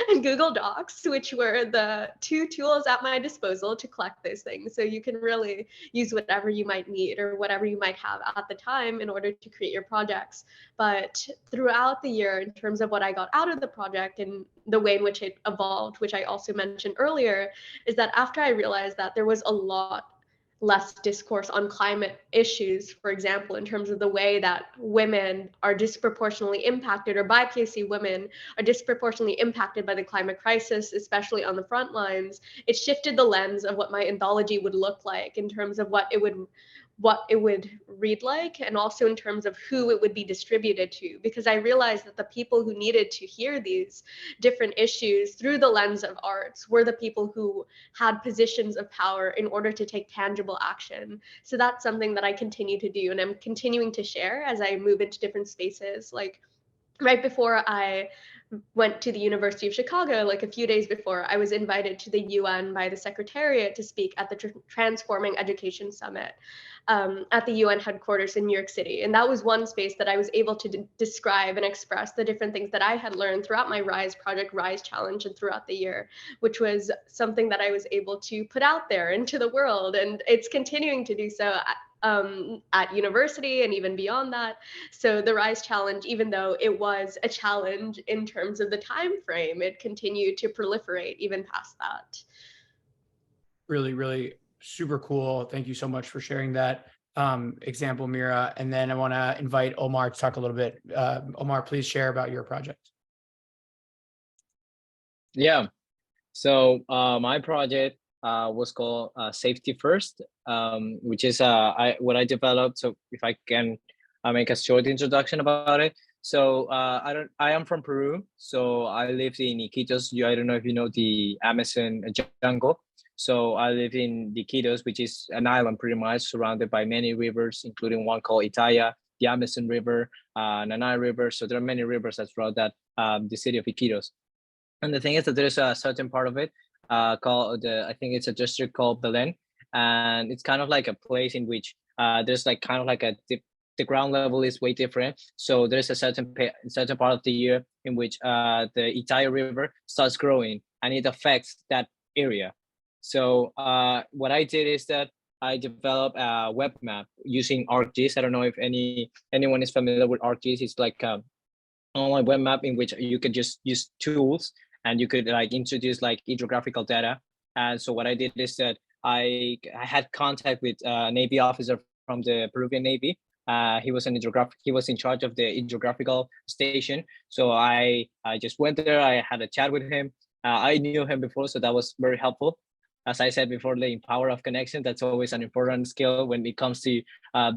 Speaker 3: and Google Docs, which were the two tools at my disposal to collect those things. So you can really use whatever you might need or whatever you might have at the time in order to create your projects. But throughout the year, in terms of what I got out of the project and the way in which it evolved, which I also mentioned earlier, is that after I realized that there was a lot less discourse on climate issues, for example, in terms of the way that women are disproportionately impacted, or BIPOC women are disproportionately impacted by the climate crisis, especially on the front lines, it shifted the lens of what my anthology would look like in terms of what it would read like, and also in terms of who it would be distributed to, because I realized that the people who needed to hear these different issues through the lens of arts were the people who had positions of power in order to take tangible action. So that's something that I continue to do, and I'm continuing to share as I move into different spaces. Like right before I went to the University of Chicago, like a few days before, I was invited to the UN by the Secretariat to speak at the Transforming Education Summit at the UN headquarters in New York City. And that was one space that I was able to describe and express the different things that I had learned throughout my RISE project, RISE challenge, and throughout the year, which was something that I was able to put out there into the world. And it's continuing to do so at university and even beyond that. So the RISE challenge, even though it was a challenge in terms of the time frame, it continued to proliferate even past that.
Speaker 1: Really, really super cool. Thank you so much for sharing that example, Meera. And then I want to invite Omar to talk a little bit. Omar, please share about your project.
Speaker 2: Yeah. So my project was called Safety First, which is what I developed. So if I can make a short introduction about it. So I am from Peru. So I live in Iquitos. I don't know if you know the Amazon jungle. So I live in Iquitos, which is an island pretty much surrounded by many rivers, including one called Itaya, the Amazon River, Nanay River. So there are many rivers that throughout that the city of Iquitos. And the thing is that there's a certain part of it called I think it's a district called Belen, and it's kind of like a place in which there's like kind of like the ground level is way different. So there's a certain part of the year in which the Itaya River starts growing, and it affects that area. So what I did is that I developed a web map using ArcGIS. I don't know if anyone is familiar with ArcGIS. It's like online web map in which you can just use tools and you could like introduce like hydrographical data. And so what I did is that I had contact with a Navy officer from the Peruvian Navy. He was he was in charge of the hydrographical station. So I just went there. I had a chat with him. I knew him before, so that was very helpful. As I said before, the power of connection, that's always an important skill when it comes to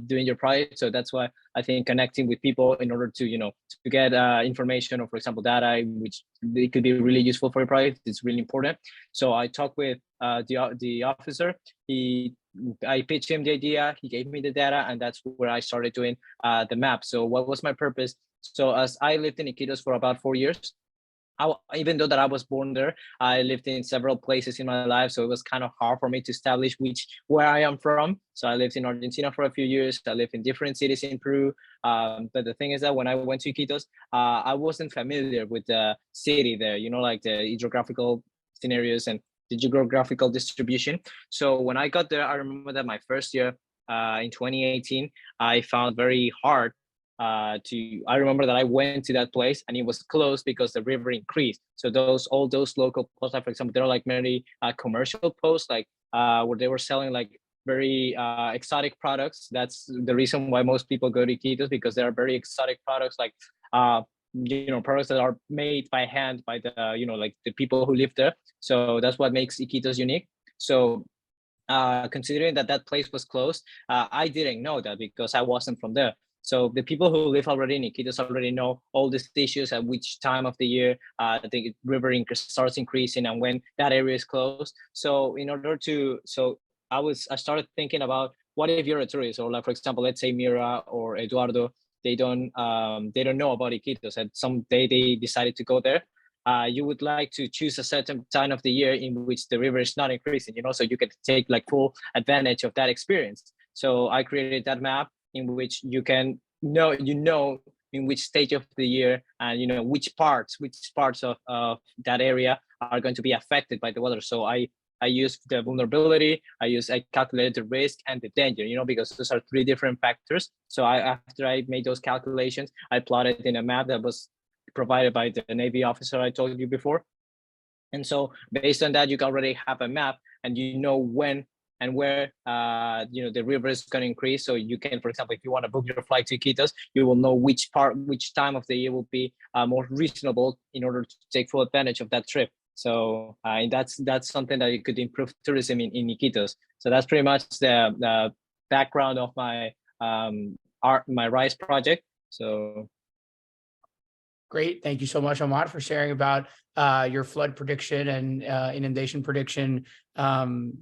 Speaker 2: doing your project. So that's why I think connecting with people in order to, to get information or, for example, data, which it could be really useful for your project, is really important. So I talked with the officer. I pitched him the idea, he gave me the data, and that's where I started doing the map. So what was my purpose? So as I lived in Iquitos for about 4 years, even though that I was born there, I lived in several places in my life, so it was kind of hard for me to establish where I am from. So I lived in Argentina for a few years. I lived in different cities in Peru. But the thing is that when I went to Iquitos, I wasn't familiar with the city there, like the hydrographical scenarios and the geographical distribution. So when I got there, I remember that my first year in 2018, I found very hard I remember that I went to that place and it was closed because the river increased. So all those local posts, like, for example, they're like many commercial posts, like where they were selling like very exotic products. That's the reason why most people go to Iquitos, because there are very exotic products, like products that are made by hand by the like the people who live there. So that's what makes Iquitos unique. So considering that place was closed, I didn't know that because I wasn't from there. So the people who live already in Iquitos already know all these issues at which time of the year the river starts increasing and when that area is closed. So I started thinking about, what if you're a tourist, or like, for example, let's say Meera or Eduardo, they don't know about Iquitos, and someday they decided to go there. You would like to choose a certain time of the year in which the river is not increasing, so you can take like full advantage of that experience. So I created that map in which you can know, in which stage of the year and which parts of that area are going to be affected by the weather. So I use the vulnerability, I calculated the risk and the danger, because those are 3 different factors. So after I made those calculations, I plotted in a map that was provided by the Navy officer I told you before. And so based on that, you can already have a map and when and where the river is going to increase. So you can, for example, if you want to book your flight to Iquitos, you will know which time of the year will be more reasonable in order to take full advantage of that trip. So and that's something that you could improve tourism in Iquitos. So that's pretty much the background of my my RISE project. So
Speaker 1: great. Thank you so much, Omar, for sharing about your flood prediction and inundation prediction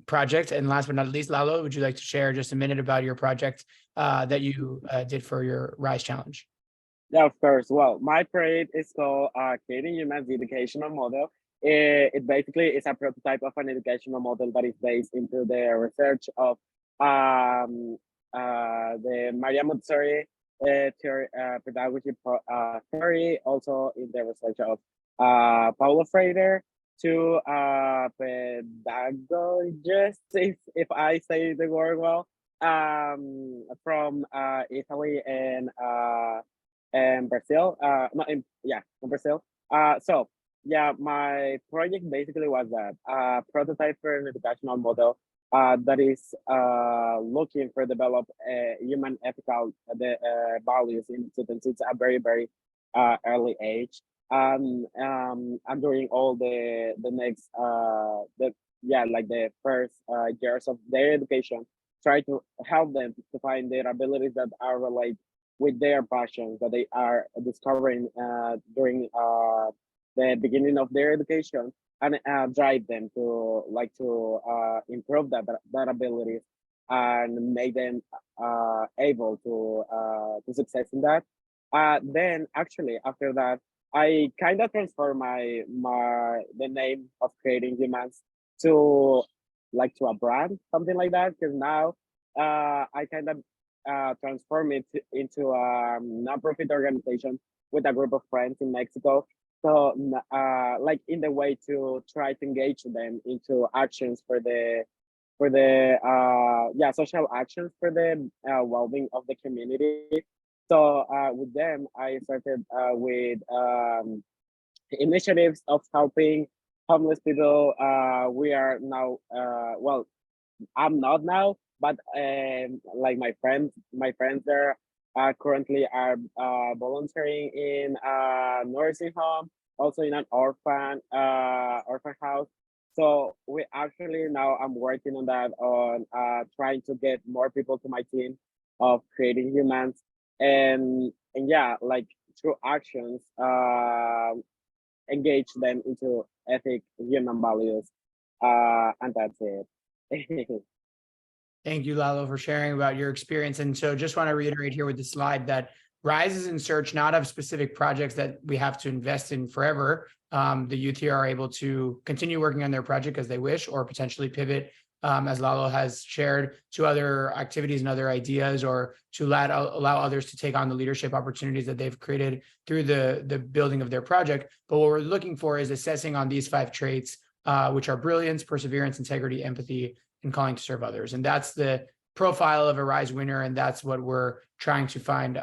Speaker 1: project. And last but not least, Lalo, would you like to share just a minute about your project that you did for your RISE challenge?
Speaker 4: Yeah, of course. Well, my project is called Creating Humans, the Educational Model. It basically is a prototype of an educational model that is based into the research of the Maria Montessori theory, pedagogy theory, also in the research of Paulo Freire, to pedagogists, if I say the word well, from Italy and Brazil. From Brazil. So yeah, my project basically was that prototype for an educational model that is looking for develop human ethical values in students. It's a very, very early age. I'm doing all the next the first years of their education, try to help them to find their abilities that are related with their passions that they are discovering during the beginning of their education, and drive them to improve that abilities and make them able to success in that. Then actually after that, I kind of transfer the name of Creating Humans to a brand, something like that, because now I kind of transform it into a nonprofit organization with a group of friends in Mexico. So in the way to try to engage them into actions for the social actions for the well-being of the community. So with them, I started with initiatives of helping homeless people. We are now, well, I'm not now, but like my friends there currently are volunteering in a nursing home, also in an orphan house. So we actually now I'm working on that on trying to get more people to my team of creating humans and yeah, like through actions, engage them into ethic human values, and that's it.
Speaker 1: Thank you, Lalo, for sharing about your experience. And so just want to reiterate here with the slide that Rise is in search not of specific projects that we have to invest in forever. The youth here are able to continue working on their project as they wish, or potentially pivot, as Lalo has shared, to other activities and other ideas, or to allow others to take on the leadership opportunities that they've created through the building of their project. But what we're looking for is assessing on these 5 traits, which are brilliance, perseverance, integrity, empathy, and calling to serve others. And that's the profile of a Rise winner. And that's what we're trying to find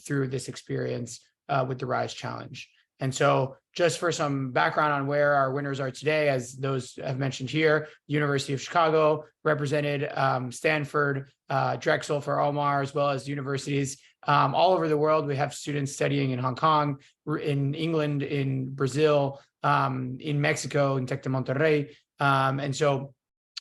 Speaker 1: through this experience with the Rise Challenge. And so just for some background on where our winners are today, as those have mentioned here, University of Chicago represented, Stanford, Drexel for Omar, as well as universities all over the world. We have students studying in Hong Kong, in England, in Brazil, in Mexico, in Tec de Monterrey. And so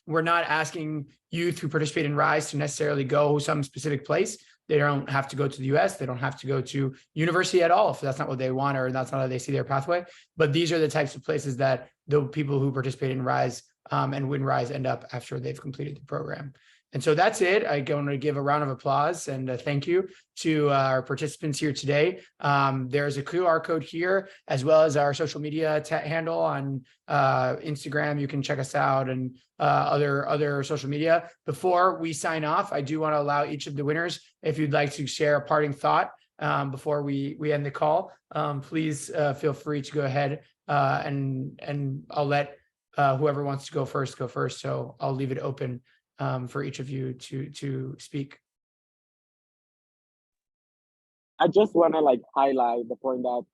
Speaker 1: we're not asking youth who participate in Rise to necessarily go some specific place. They don't have to go to the US. They don't have to go to university at all if that's not what they want or that's not how they see their pathway. But these are the types of places that the people who participate in Rise and win Rise end up after they've completed the program. And so that's it. I want to give a round of applause and a thank you to our participants here today. There's a QR code here, as well as our social media handle on Instagram. You can check us out and other social media. Before we sign off, I do want to allow each of the winners, if you'd like to share a parting thought before we end the call, please feel free to go ahead and I'll let whoever wants to go first. So I'll leave it open for each of you to speak.
Speaker 4: I just want to like highlight the point that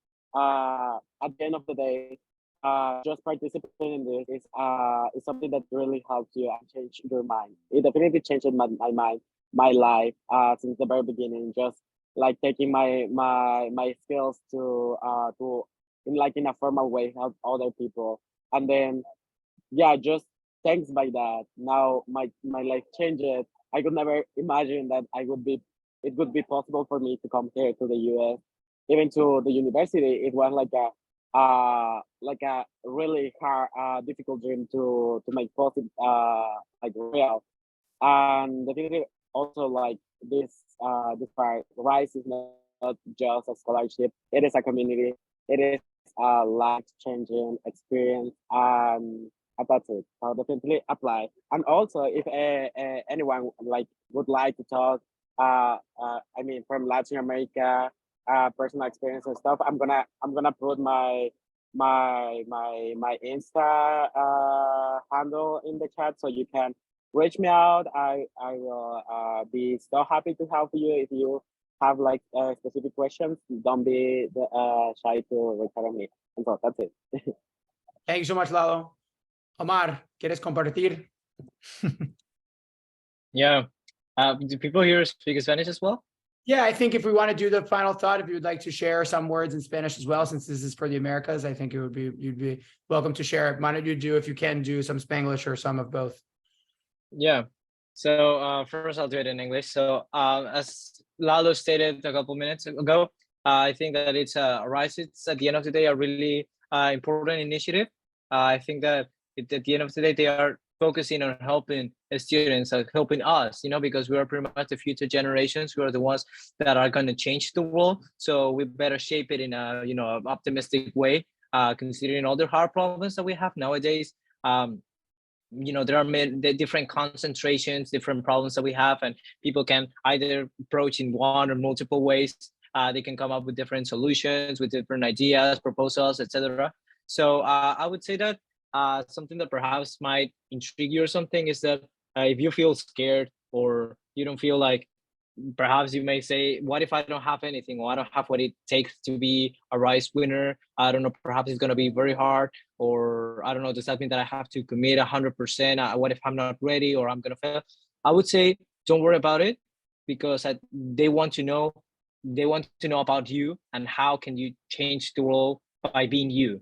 Speaker 4: at the end of the day, just participating in this is something that really helps you and change your mind. It definitely changed my mind, my life since the very beginning. Just like taking my skills to in a formal way help other people, and then yeah, just thanks by that. Now my life changed. I could never imagine that it would be possible for me to come here to the US, even to the university. It was like a really hard, difficult dream to make possible, like real. And definitely also like this part, Rise is not just a scholarship. It is a community. It is a life changing experience. And that's it. I'll definitely apply. And also, if anyone like would like to talk, I mean, from Latin America, personal experience and stuff, I'm gonna put my Insta handle in the chat so you can reach me out. I will be so happy to help you. If you have like specific questions, don't be shy to reach out to me. And so that's it.
Speaker 1: Thank you so much, Lalo. Omar, ¿quieres compartir?
Speaker 2: Yeah. Do people here speak Spanish as well?
Speaker 1: Yeah, I think if we want to do the final thought, if you would like to share some words in Spanish as well, since this is for the Americas, I think you'd be welcome to share it. Why don't you if you can do some Spanglish or some of both?
Speaker 2: Yeah. So first I'll do it in English. So as Lalo stated a couple minutes ago, I think that it's Rise. It's at the end of the day a really important initiative. I think that at the end of the day they are focusing on helping students, helping us, because we are pretty much the future generations. We are the ones that are going to change the world. So we better shape it in a optimistic way, considering all the hard problems that we have nowadays. There are different concentrations, different problems that we have, and people can either approach in one or multiple ways. They can come up with different solutions, with different ideas, proposals, etc. So I would say that something that perhaps might intrigue you or something is that if you feel scared or you don't feel like perhaps you may say, what if I don't have anything, or I don't have what it takes to be a Rise winner? I don't know, perhaps it's going to be very hard, or I don't know, does that mean that I have to commit 100%? What if I'm not ready, or I'm going to fail? I would say, don't worry about it, because they want to know, about you and how can you change the world by being you,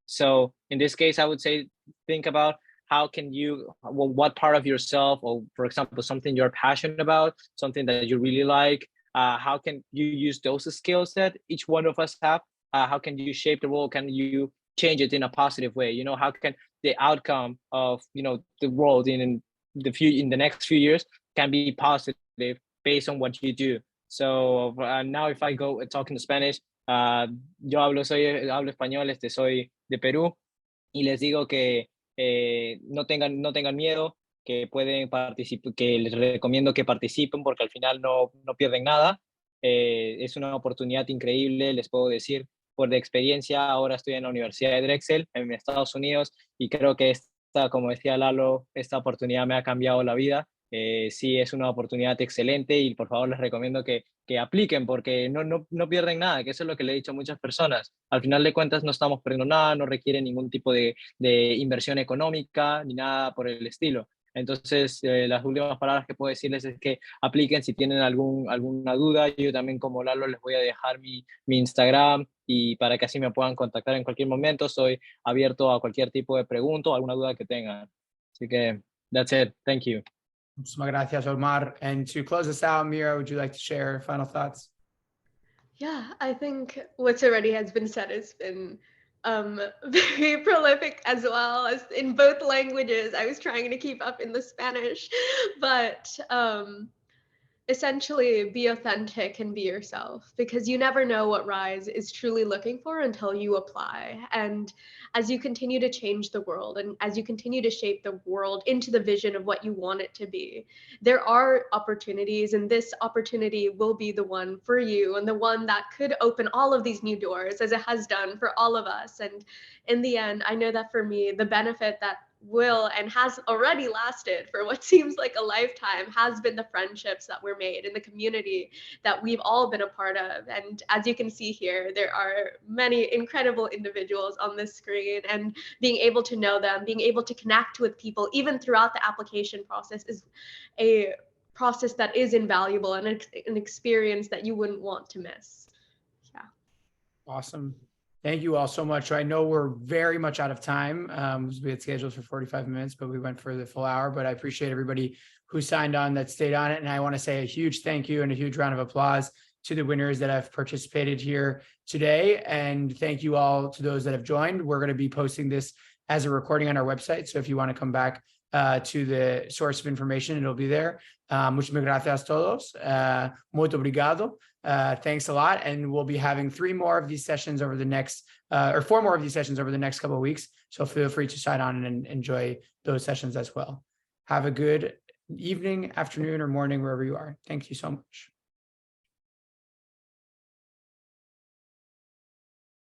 Speaker 2: So in this case, I would say, think about how can you, well, what part of yourself, or for example, something you're passionate about, something that you really like, how can you use those skills that each one of us have? How can you shape the world? Can you change it in a positive way? How can the outcome of the world in the next few years can be positive based on what you do? So now if I go talking Spanish, yo hablo español, soy de Perú, y les digo que no tengan miedo, que pueden participar, que les recomiendo que participen porque al final no pierden nada. Es una oportunidad increíble, les puedo decir por de experiencia. Ahora estoy en la Universidad de Drexel en Estados Unidos, y creo que como decía Lalo, esta oportunidad me ha cambiado la vida. Sí, es una oportunidad excelente, y por favor les recomiendo que apliquen, porque no pierden nada, que eso es lo que le he dicho a muchas personas. Al final de cuentas no estamos perdiendo nada, no requiere ningún tipo de inversión económica ni nada por el estilo. Entonces, las últimas palabras que puedo decirles es que apliquen si tienen alguna duda. Yo también, como Lalo, les voy a dejar mi Instagram, y para que así me puedan contactar en cualquier momento. Soy abierto a cualquier tipo de pregunta o alguna duda que tengan. Así que, that's it. Thank you.
Speaker 1: Muchísimas gracias, Omar. And to close us out, Meera, would you like to share final thoughts?
Speaker 3: Yeah, I think what's already has been said has been very prolific as well as in both languages. I was trying to keep up in the Spanish, but essentially be authentic and be yourself, because you never know what Rise is truly looking for until you apply. And as you continue to change the world, and as you continue to shape the world into the vision of what you want it to be, there are opportunities, and this opportunity will be the one for you, and the one that could open all of these new doors, as it has done for all of us. And in the end, I know that for me, the benefit that will and has already lasted for what seems like a lifetime has been the friendships that were made in the community that we've all been a part of. And as you can see here, there are many incredible individuals on this screen, and being able to know them, being able to connect with people even throughout the application process is a process that is invaluable and an experience that you wouldn't want to miss. Yeah.
Speaker 1: Awesome. Thank you all so much. So I know we're very much out of time. We had scheduled for 45 minutes, but we went for the full hour. But I appreciate everybody who signed on, that stayed on it. And I want to say a huge thank you and a huge round of applause to the winners that have participated here today. And thank you all to those that have joined. We're going to be posting this as a recording on our website. So if you want to come back to the source of information, it'll be there. Muchas gracias todos. Muito obrigado. Thanks a lot. And we'll be having 3 more of these sessions over the next, or 4 more of these sessions over the next couple of weeks. So feel free to sign on and enjoy those sessions as well. Have a good evening, afternoon, or morning, wherever you are. Thank you so much.